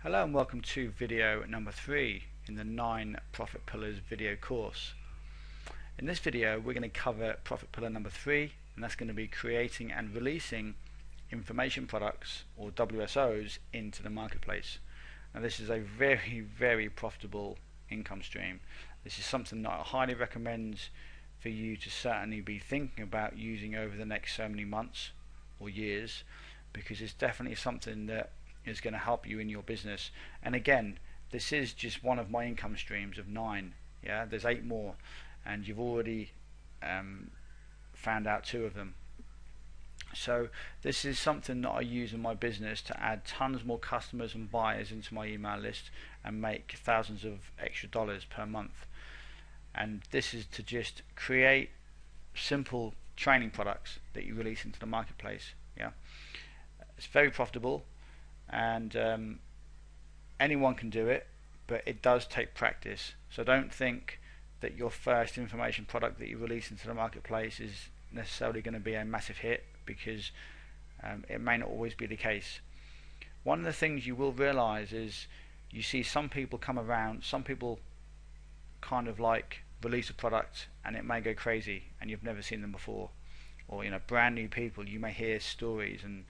Hello and welcome to video number 3 in the 9 Profit Pillars video course. In this video we're going to cover profit pillar number 3, and that's going to be creating and releasing information products or WSOs into the marketplace. Now this is a very profitable income stream. This is something that I highly recommend for you to certainly be thinking about using over the next so many months or years, because it's definitely something that is going to help you in your business. And again, this is just one of my income streams of 9. Yeah, there's 8 more, and you've already found out 2 of them. So this is something that I use in my business to add tons more customers and buyers into my email list and make thousands of extra dollars per month. And this is to just create simple training products that you release into the marketplace. Yeah, it's very profitable, and anyone can do it, but it does take practice. So don't think that your first information product that you release into the marketplace is necessarily going to be a massive hit, because it may not always be the case. One of the things you will realize is you see some people come around, some people kind of like release a product and it may go crazy and you've never seen them before, or brand new people. You may hear stories and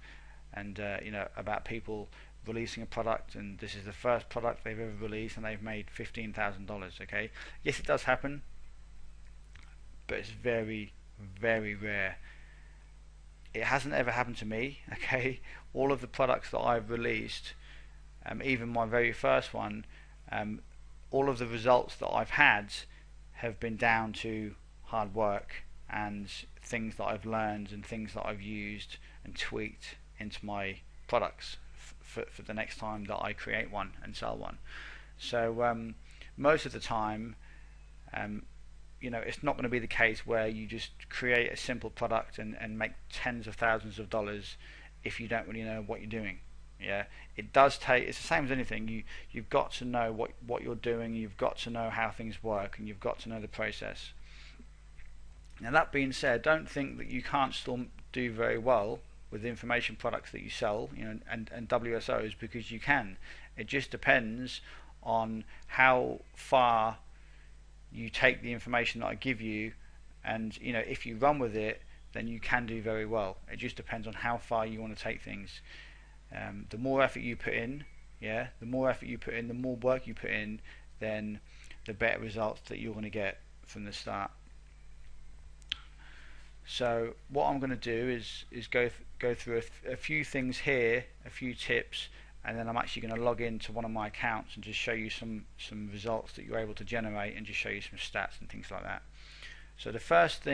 about people releasing a product, and this is the first product they've ever released and they've made $15,000. Okay, yes, it does happen, but it's very rare. It hasn't ever happened to me. Okay, all of the products that I've released, even my very first one, all of the results that I've had have been down to hard work and things that I've learned and things that I've used and tweaked into my products for the next time that I create one and sell one. So most of the time, it's not going to be the case where you just create a simple product and make tens of thousands of dollars if you don't really know what you're doing. Yeah, it does take. It's the same as anything. You've got to know what you're doing. You've got to know how things work, and you've got to know the process. Now that being said, don't think that you can't still do very well with the information products that you sell, and WSOs, because you can. It just depends on how far you take the information that I give you, and if you run with it, then you can do very well. It just depends on how far you want to take things. The more effort you put in, the more work you put in, then the better results that you're going to get from the start. So what I'm going to do is go through a few things here, a few tips, and then I'm actually going to log into one of my accounts and just show you some results that you're able to generate, and just show you some stats and things like that. So the first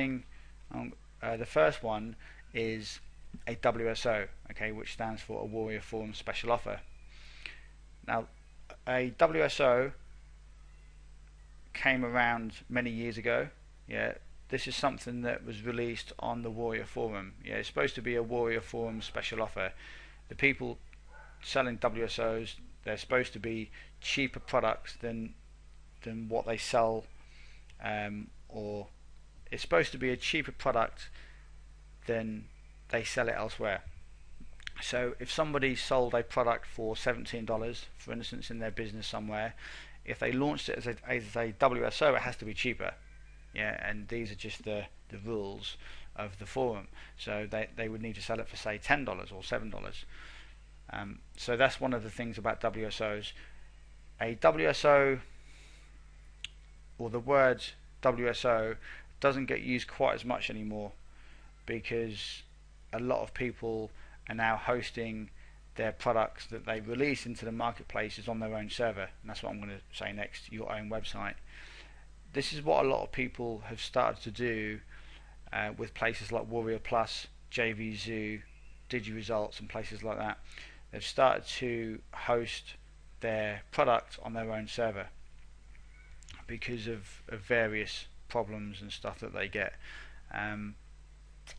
one is a WSO, okay, which stands for a Warrior Forum Special Offer. Now, a WSO came around many years ago. Yeah, this is something that was released on the Warrior Forum. Yeah, it's supposed to be a Warrior Forum special offer. The people selling WSOs, they're supposed to be cheaper products than what they sell, or it's supposed to be a cheaper product than they sell it elsewhere. So if somebody sold a product for $17, for instance, in their business somewhere, if they launched it as a WSO, it has to be cheaper. Yeah, and these are just the rules of the forum. So they would need to sell it for, say, $10 or $7. So that's one of the things about WSOs. A WSO, or the word WSO, doesn't get used quite as much anymore, because a lot of people are now hosting their products that they release into the marketplaces on their own server, and that's what I'm going to say next: your own website. This is what a lot of people have started to do with places like Warrior Plus, JVZoo, DigiResults, and places like that. They've started to host their product on their own server because of various problems and stuff that they get.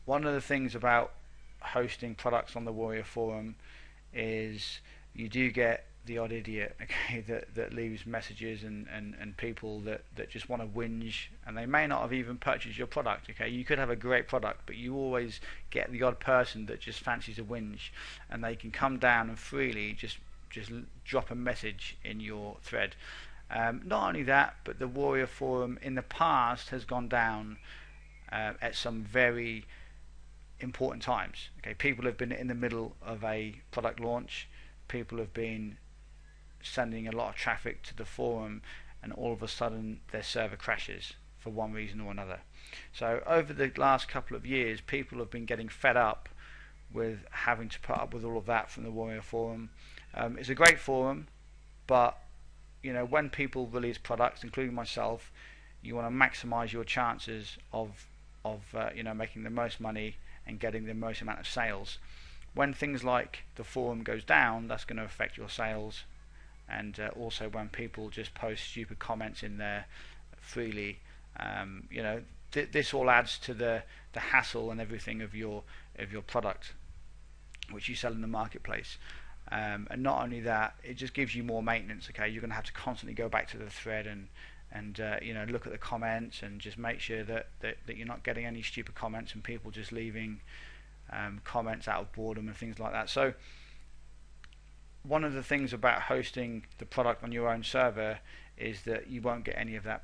One of the things about hosting products on the Warrior Forum is you do get the odd idiot, okay, that leaves messages and people that just want to whinge, and they may not have even purchased your product. Okay, you could have a great product, but you always get the odd person that just fancies a whinge, and they can come down and freely just just drop a message in your thread. Not only that, but the Warrior Forum in the past has gone down at some very important times. Okay, people have been in the middle of a product launch, people have been sending a lot of traffic to the forum, and all of a sudden their server crashes for one reason or another. So over the last couple of years, people have been getting fed up with having to put up with all of that from the Warrior Forum. It's a great forum, but you know, when people release products, including myself, you want to maximize your chances of you know, making the most money and getting the most amount of sales. When things like the forum goes down, that's going to affect your sales, and also when people just post stupid comments in there freely, you know, this all adds to the hassle and everything of your product which you sell in the marketplace. And not only that, it just gives you more maintenance. Okay, you're going to have to constantly go back to the thread and you know, look at the comments and just make sure that you're not getting any stupid comments and people just leaving comments out of boredom and things like that. So one of the things about hosting the product on your own server is that you won't get any of that,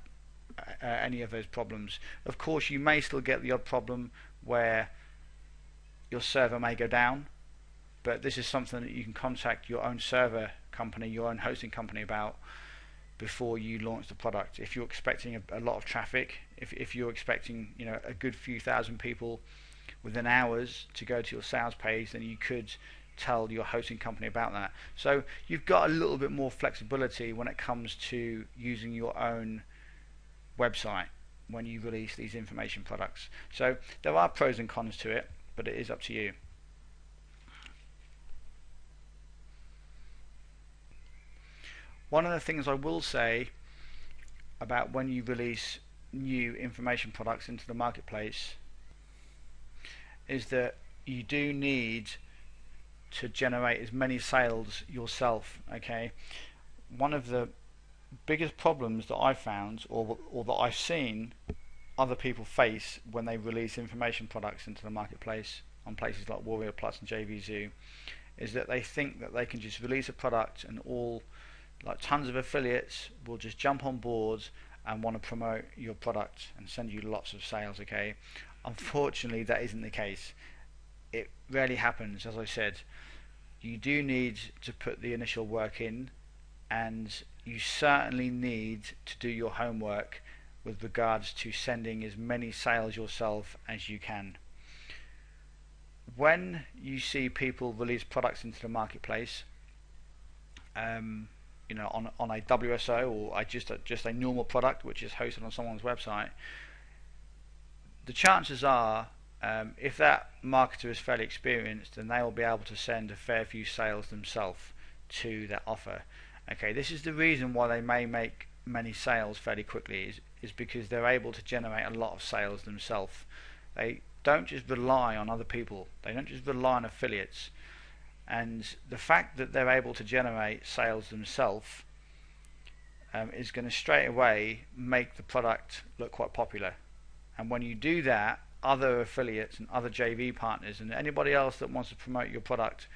any of those problems. Of course, you may still get the odd problem where your server may go down, but this is something that you can contact your own server company, your own hosting company about before you launch the product. If you're expecting a lot of traffic, if you're expecting, you know, a good few thousand people within hours to go to your sales page, then you could tell your hosting company about that. So you've got a little bit more flexibility when it comes to using your own website when you release these information products. So there are pros and cons to it, but it is up to you. One of the things I will say about when you release new information products into the marketplace is that you do need to generate as many sales yourself. Okay, one of the biggest problems that I've found, or that I've seen other people face when they release information products into the marketplace on places like Warrior Plus and JVZoo, is that they think that they can just release a product and tons of affiliates will just jump on board and want to promote your product and send you lots of sales. Okay, unfortunately that isn't the case. It rarely happens. As I said, you do need to put the initial work in, and you certainly need to do your homework with regards to sending as many sales yourself as you can. When you see people release products into the marketplace, you know, on a WSO or just a normal product which is hosted on someone's website, the chances are, if that marketer is fairly experienced, then they will be able to send a fair few sales themselves to that offer. Okay, this is the reason why they may make many sales fairly quickly, is because they're able to generate a lot of sales themselves. They don't just rely on other people, they don't just rely on affiliates, and the fact that they're able to generate sales themselves is going to straight away make the product look quite popular. And when you do that, other affiliates and other JV partners and anybody else that wants to promote your product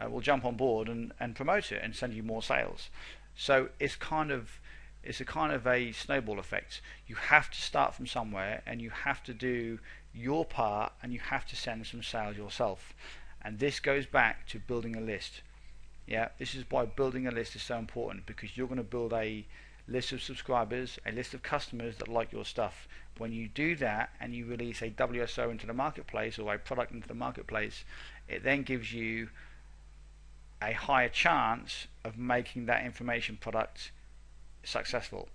will jump on board and promote it and send you more sales. So it's a kind of a snowball effect. You have to start from somewhere, and you have to do your part, and you have to send some sales yourself. And this goes back to building a list. Yeah, this is why building a list is so important, because you're going to build a list of subscribers, a list of customers that like your stuff. When you do that and you release a WSO into the marketplace or a product into the marketplace, it then gives you a higher chance of making that information product successful.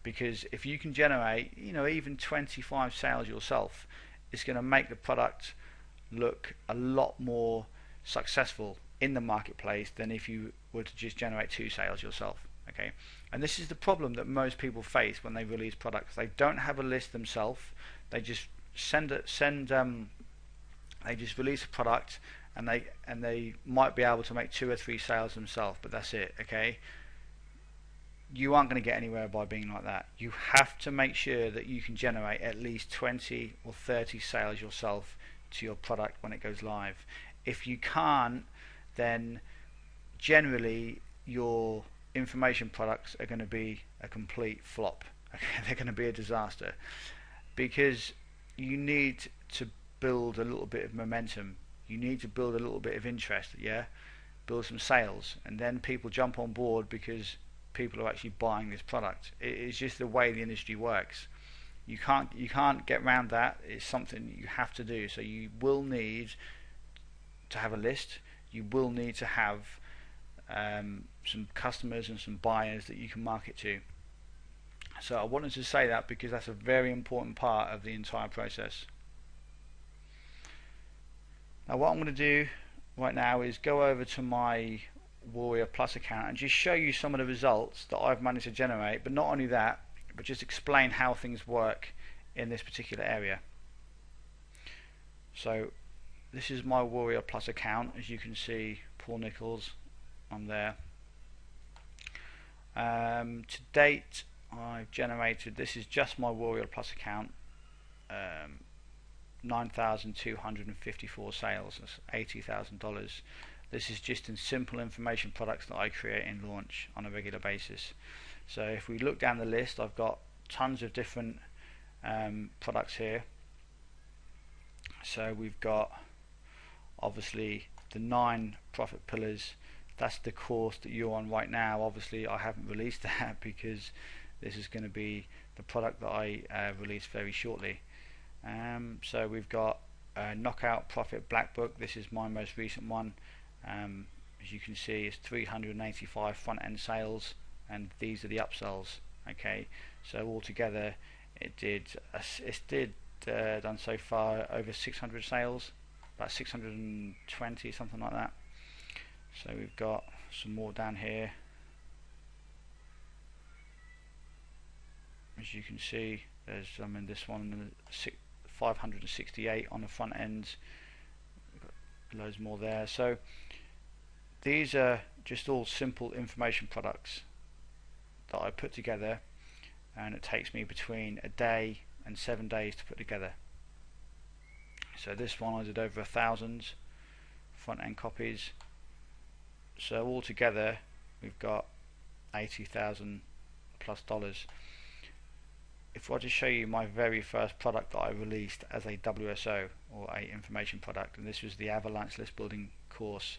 Because if you can generate, you know, even 25 sales yourself, it's going to make the product look a lot more successful in the marketplace than if you were to just generate 2 sales yourself. Okay, and this is the problem that most people face when they release products. They don't have a list themselves. They just they just release a product, and they might be able to make 2 or 3 sales themselves, but that's it. Okay, you aren't going to get anywhere by being like that. You have to make sure that you can generate at least 20 or 30 sales yourself to your product when it goes live. If you can't, then generally your information products are going to be a complete flop. Okay, they're going to be a disaster, because you need to build a little bit of momentum. You need to build a little bit of interest, yeah, build some sales, and then people jump on board because people are actually buying this product. It's just the way the industry works. You can't get around that. It's something you have to do. So you will need to have a list. You will need to have some customers and some buyers that you can market to. So I wanted to say that because that's a very important part of the entire process. Now what I'm going to do right now is go over to my Warrior Plus account and just show you some of the results that I've managed to generate, but not only that, but just explain how things work in this particular area. So this is my Warrior Plus account. As you can see, Paul Nichols on there. To date I've generated, this is just my Warrior Plus account, 9,254 sales. That's $80,000. This is just in simple information products that I create and launch on a regular basis. So if we look down the list, I've got tons of different products here. So we've got obviously the 9 profit pillars. That's the course that you're on right now. Obviously I haven't released that because this is going to be the product that I release very shortly. So we've got Knockout Profit Black Book. This is my most recent one. As you can see, it's 385 front end sales, and these are the upsells. Okay, so altogether it did done so far over 600 sales, about 620, something like that. So we've got some more down here. As you can see, there's in this one 568 on the front ends. We've got loads more there. So these are just all simple information products that I put together, and it takes me between a day and 7 days to put together. So this one I did over 1,000 front end copies. So altogether we've got $80,000 plus. If I just show you my very first product that I released as a WSO, or a information product, and this was the Avalanche list building course.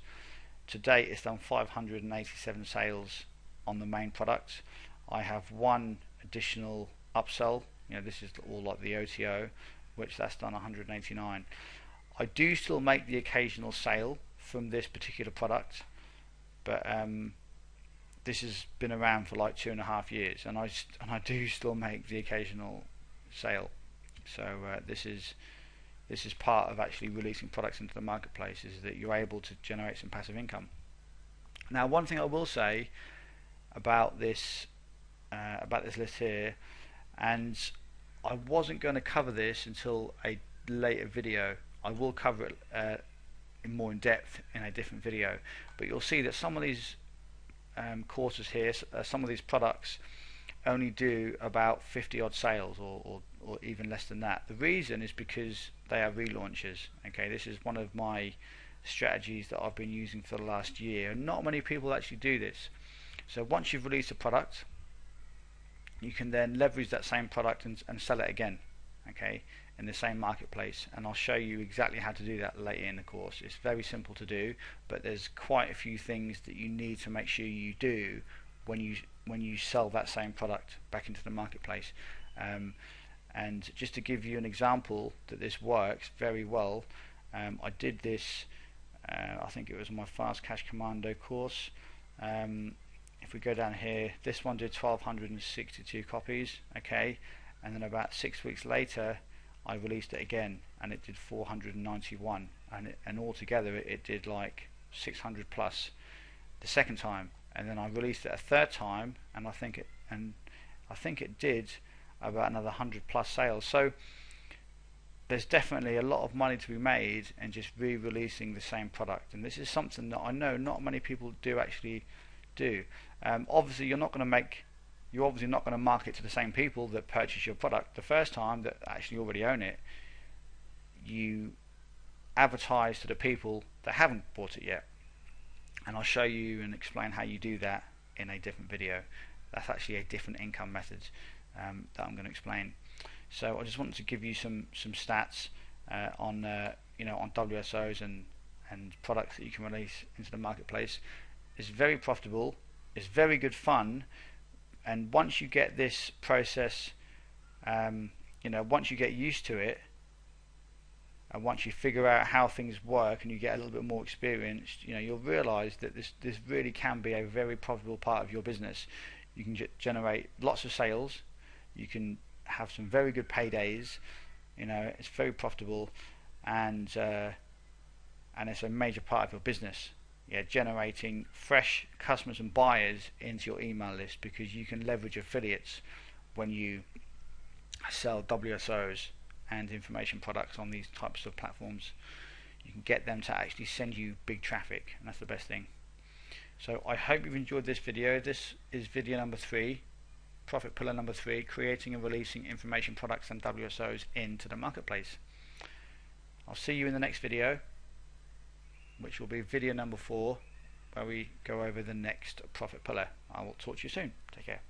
To date it's done 587 sales on the main product. I have one additional upsell, this is all like the OTO, which that's done 189. I do still make the occasional sale from this particular product, but this has been around for like 2.5 years, and I do still make the occasional sale. So this is part of actually releasing products into the marketplace, is that you're able to generate some passive income. Now, one thing I will say about this list here, and I wasn't going to cover this until a later video. I will cover it more in depth in a different video, but you'll see that some of these courses here, some of these products only do about 50 odd sales, or even less than that. The reason is because they are relaunches. Okay, this is one of my strategies that I've been using for the last year, and not many people actually do this. So once you've released a product, you can then leverage that same product and sell it again, okay, in the same marketplace. And I'll show you exactly how to do that later in the course. It's very simple to do, but there's quite a few things that you need to make sure you do when you sell that same product back into the marketplace. And just to give you an example that this works very well, I did this, I think it was my Fast Cash Commando course. If we go down here, this one did 1,262 copies, okay, and then about 6 weeks later I released it again and it did 491, and altogether it did like 600 plus the second time. And then I released it a third time, and I think it did about another 100 plus sales. So there's definitely a lot of money to be made in just re-releasing the same product, and this is something that I know not many people do actually do. Obviously you're obviously not going to market to the same people that purchase your product the first time, that actually already own it. You advertise to the people that haven't bought it yet. and I'll show you and explain how you do that in a different video. That's actually a different income method that I'm going to explain. So I just wanted to give you some stats on on WSOs and products that you can release into the marketplace. It's very profitable, it's very good fun, and once you get this process, once you get used to it, and once you figure out how things work and you get a little bit more experienced, you'll realize that this really can be a very profitable part of your business. You can generate lots of sales, you can have some very good paydays, it's very profitable, and it's a major part of your business. Generating fresh customers and buyers into your email list, because you can leverage affiliates when you sell WSOs and information products on these types of platforms. You can get them to actually send you big traffic, and that's the best thing. So I hope you've enjoyed this video. This is video number 3, profit pillar number 3, creating and releasing information products and WSOs into the marketplace. I'll see you in the next video, which will be video number 4, where we go over the next profit pillar. I will talk to you soon. Take care.